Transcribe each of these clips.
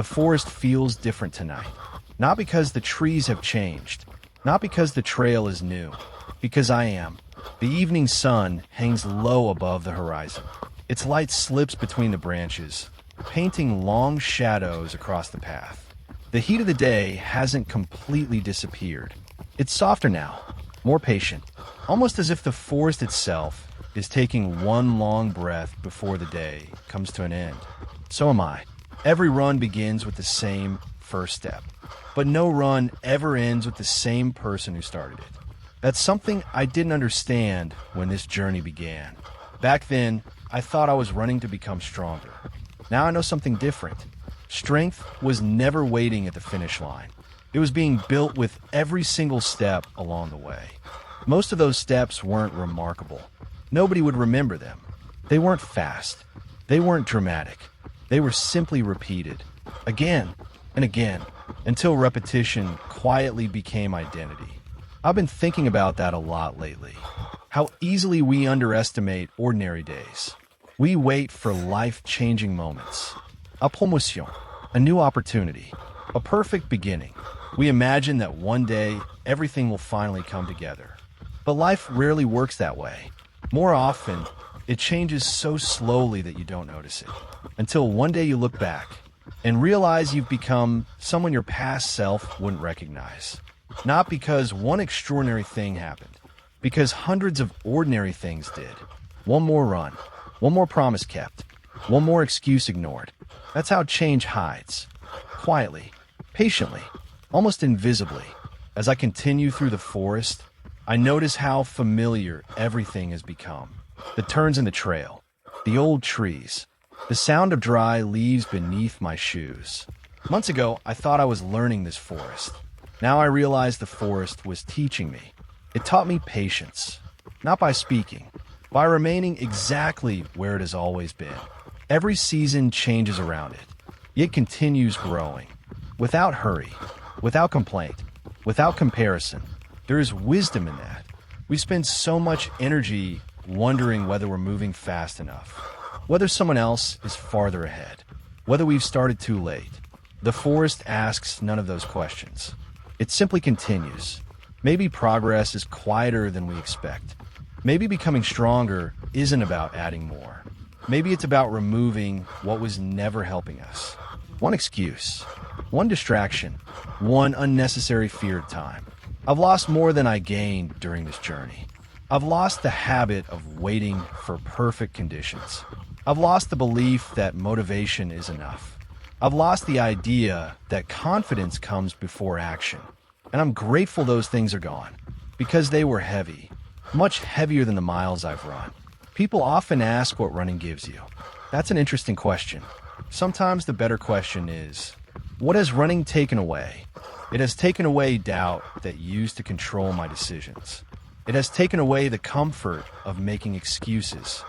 The forest feels different tonight. Not because the trees have changed, not because the trail is new, because I am. The evening sun hangs low above the horizon. Its light slips between the branches, painting long shadows across the path. The heat of the day hasn't completely disappeared. It's softer now, more patient, almost as if the forest itself is taking one long breath before the day comes to an end. So am I. Every run begins with the same first step, but no run ever ends with the same person who started it. That's something I didn't understand when this journey began. Back then, I thought I was running to become stronger. Now I know something different. Strength was never waiting at the finish line. It was being built with every single step along the way. Most of those steps weren't remarkable. Nobody would remember them. They weren't fast. They weren't dramatic. They were simply repeated, again and again, until repetition quietly became identity. I've been thinking about that a lot lately. How easily we underestimate ordinary days. We wait for life-changing moments. A promotion, a new opportunity, a perfect beginning. We imagine that one day everything will finally come together. But life rarely works that way. More often, it changes so slowly that you don't notice it. Until one day you look back and realize you've become someone your past self wouldn't recognize. Not because one extraordinary thing happened, because hundreds of ordinary things did. One more run, one more promise kept, one more excuse ignored. That's how change hides. Quietly, patiently, almost invisibly. As I continue through the forest, I notice how familiar everything has become. The turns in the trail, the old trees, the sound of dry leaves beneath my shoes. Months ago, I thought I was learning this forest. Now I realize the forest was teaching me. It taught me patience, not by speaking, by remaining exactly where it has always been. Every season changes around it, yet continues growing. Without hurry, without complaint, without comparison. There is wisdom in that. We spend so much energy wondering whether we're moving fast enough, whether someone else is farther ahead, whether we've started too late. The forest asks none of those questions. It simply continues. Maybe progress is quieter than we expect. Maybe becoming stronger isn't about adding more. Maybe it's about removing what was never helping us. One excuse, one distraction, one unnecessary fear of time. I've lost more than I gained during this journey. I've lost the habit of waiting for perfect conditions. I've lost the belief that motivation is enough. I've lost the idea that confidence comes before action. And I'm grateful those things are gone, because they were heavy, much heavier than the miles I've run. People often ask what running gives you. That's an interesting question. Sometimes the better question is, what has running taken away? It has taken away doubt that used to control my decisions. It has taken away the comfort of making excuses.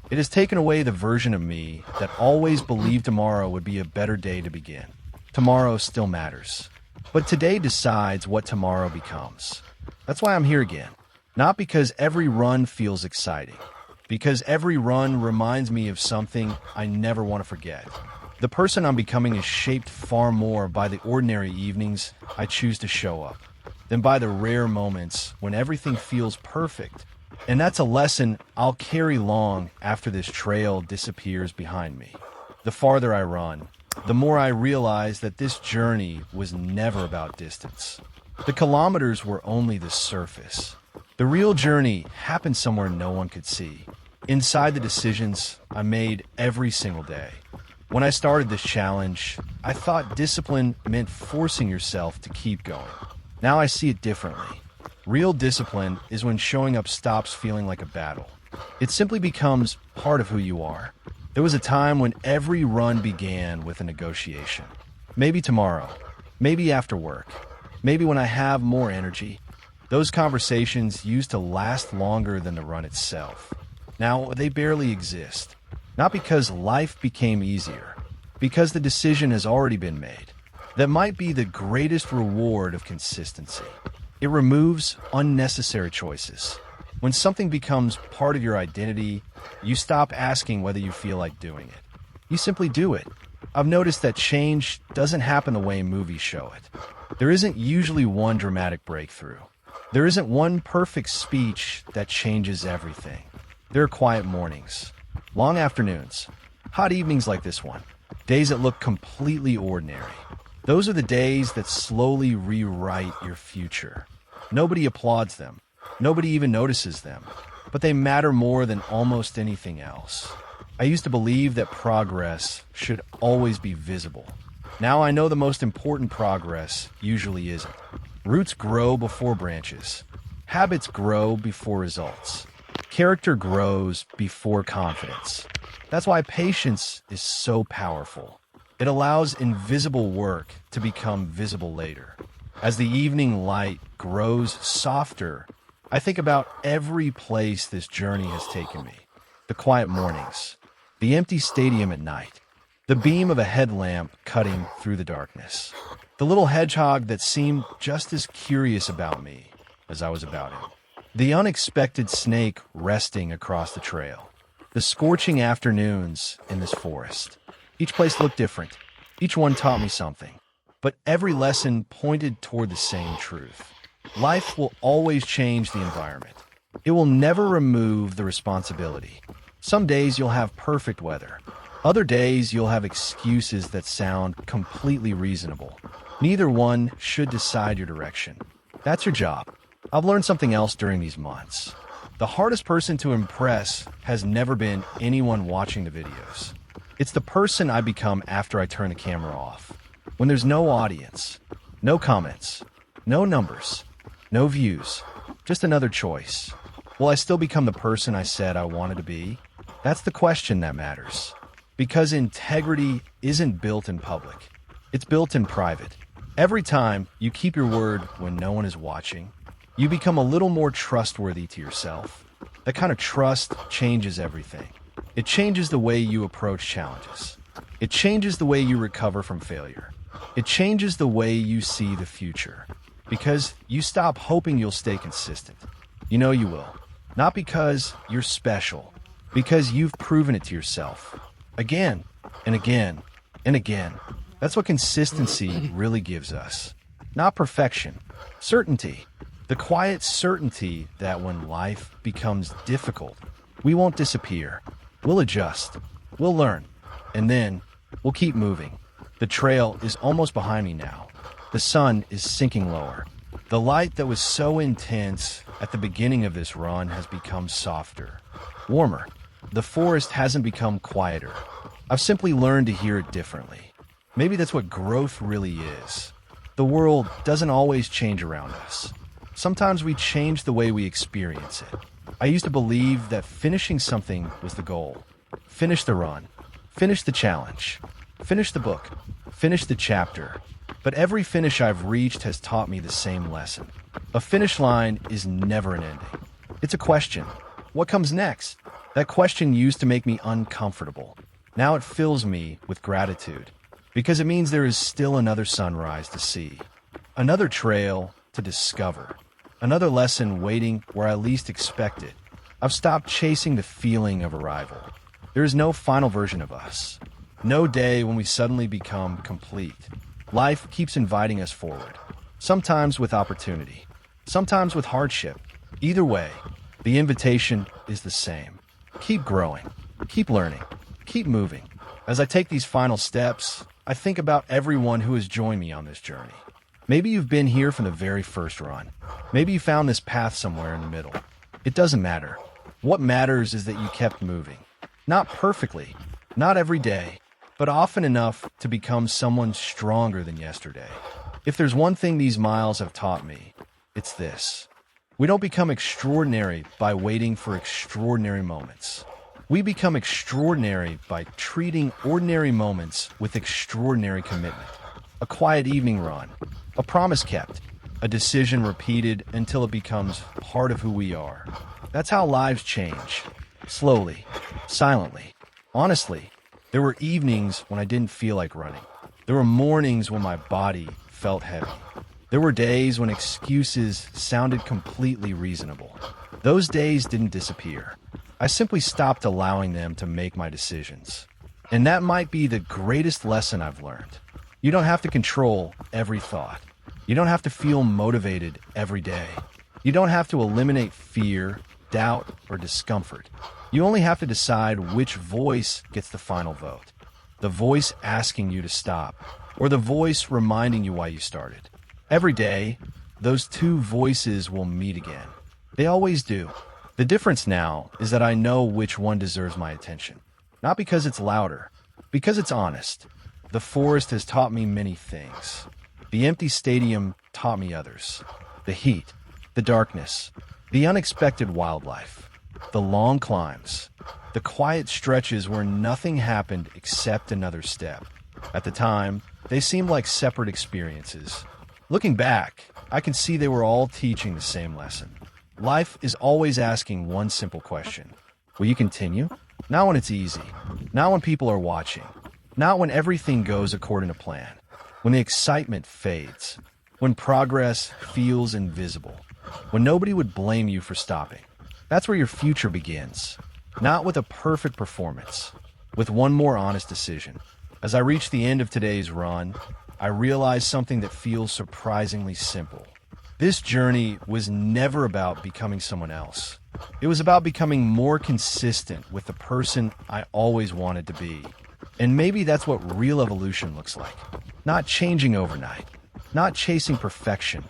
It has taken away the version of me that always believed tomorrow would be a better day to begin. Tomorrow still matters. But today decides what tomorrow becomes. That's why I'm here again. Not because every run feels exciting. Because every run reminds me of something I never want to forget. The person I'm becoming is shaped far more by the ordinary evenings I choose to show up than by the rare moments when everything feels perfect. And that's a lesson I'll carry long after this trail disappears behind me. The farther I run, the more I realize that this journey was never about distance. The kilometers were only the surface. The real journey happened somewhere no one could see, inside the decisions I made every single day. When I started this challenge, I thought discipline meant forcing yourself to keep going. Now I see it differently. Real discipline is when showing up stops feeling like a battle. It simply becomes part of who you are. There was a time when every run began with a negotiation. Maybe tomorrow, maybe after work, maybe when I have more energy. Those conversations used to last longer than the run itself. Now they barely exist. Not because life became easier, because the decision has already been made. That might be the greatest reward of consistency. It removes unnecessary choices. When something becomes part of your identity, you stop asking whether you feel like doing it. You simply do it. I've noticed that change doesn't happen the way movies show it. There isn't usually one dramatic breakthrough. There isn't one perfect speech that changes everything. There are quiet mornings, long afternoons, hot evenings like this one, days that look completely ordinary. Those are the days that slowly rewrite your future. Nobody applauds them. Nobody even notices them. But they matter more than almost anything else. I used to believe that progress should always be visible. Now I know the most important progress usually isn't. Roots grow before branches. Habits grow before results. Character grows before confidence. That's why patience is so powerful. It allows invisible work to become visible later. As the evening light grows softer, I think about every place this journey has taken me. The quiet mornings, the empty stadium at night, the beam of a headlamp cutting through the darkness, the little hedgehog that seemed just as curious about me as I was about him, the unexpected snake resting across the trail, the scorching afternoons in this forest. Each place looked different. Each one taught me something. But every lesson pointed toward the same truth. Life will always change the environment. It will never remove the responsibility. Some days you'll have perfect weather. Other days you'll have excuses that sound completely reasonable. Neither one should decide your direction. That's your job. I've learned something else during these months. The hardest person to impress has never been anyone watching the videos. It's the person I become after I turn the camera off. When there's no audience, no comments, no numbers, no views, just another choice. Will I still become the person I said I wanted to be? That's the question that matters. Because integrity isn't built in public. It's built in private. Every time you keep your word when no one is watching, you become a little more trustworthy to yourself. That kind of trust changes everything. It changes the way you approach challenges. It changes the way you recover from failure. It changes the way you see the future. Because you stop hoping you'll stay consistent. You know you will. Not because you're special. Because you've proven it to yourself. Again and again and again. That's what consistency really gives us. Not perfection. Certainty. The quiet certainty that when life becomes difficult, we won't disappear. We'll adjust. We'll learn. And then we'll keep moving. The trail is almost behind me now. The sun is sinking lower. The light that was so intense at the beginning of this run has become softer, warmer. The forest hasn't become quieter. I've simply learned to hear it differently. Maybe that's what growth really is. The world doesn't always change around us. Sometimes we change the way we experience it. I used to believe that finishing something was the goal. Finish the run. Finish the challenge. Finish the book. Finish the chapter. But every finish I've reached has taught me the same lesson. A finish line is never an ending. It's a question. What comes next? That question used to make me uncomfortable. Now it fills me with gratitude. Because it means there is still another sunrise to see. Another trail to discover. Another lesson waiting where I least expect it. I've stopped chasing the feeling of arrival. There is no final version of us. No day when we suddenly become complete. Life keeps inviting us forward. Sometimes with opportunity. Sometimes with hardship. Either way, the invitation is the same. Keep growing. Keep learning. Keep moving. As I take these final steps, I think about everyone who has joined me on this journey. Maybe you've been here from the very first run. Maybe you found this path somewhere in the middle. It doesn't matter. What matters is that you kept moving. Not perfectly, not every day, but often enough to become someone stronger than yesterday. If there's one thing these miles have taught me, it's this. We don't become extraordinary by waiting for extraordinary moments. We become extraordinary by treating ordinary moments with extraordinary commitment. A quiet evening run, a promise kept, a decision repeated until it becomes part of who we are. That's how lives change. Slowly, silently, honestly. There were evenings when I didn't feel like running. There were mornings when my body felt heavy. There were days when excuses sounded completely reasonable. Those days didn't disappear. I simply stopped allowing them to make my decisions. And that might be the greatest lesson I've learned. You don't have to control every thought. You don't have to feel motivated every day. You don't have to eliminate fear, doubt, or discomfort. You only have to decide which voice gets the final vote. The voice asking you to stop, or the voice reminding you why you started. Every day, those two voices will meet again. They always do. The difference now is that I know which one deserves my attention. Not because it's louder, because it's honest. The forest has taught me many things. The empty stadium taught me others. The heat, the darkness, the unexpected wildlife, the long climbs, the quiet stretches where nothing happened except another step. At the time, they seemed like separate experiences. Looking back, I can see they were all teaching the same lesson. Life is always asking one simple question. Will you continue? Not when it's easy. Not when people are watching. Not when everything goes according to plan. When the excitement fades. When progress feels invisible. When nobody would blame you for stopping. That's where your future begins. Not with a perfect performance. With one more honest decision. As I reach the end of today's run, I realize something that feels surprisingly simple. This journey was never about becoming someone else. It was about becoming more consistent with the person I always wanted to be. And maybe that's what real evolution looks like. Not changing overnight, not chasing perfection,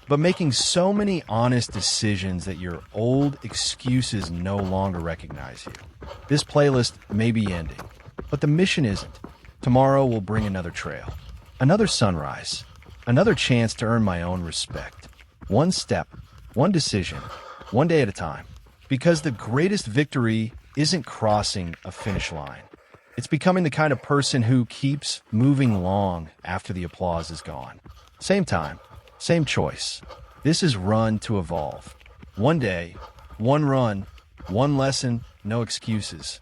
but making so many honest decisions that your old excuses no longer recognize you. This playlist may be ending, but the mission isn't. Tomorrow will bring another trail, another sunrise, another chance to earn my own respect. One step, one decision, one day at a time. Because the greatest victory isn't crossing a finish line. It's becoming the kind of person who keeps moving long after the applause is gone. Same time, same choice. This is Run to Evolve. One day, one run, one lesson, no excuses.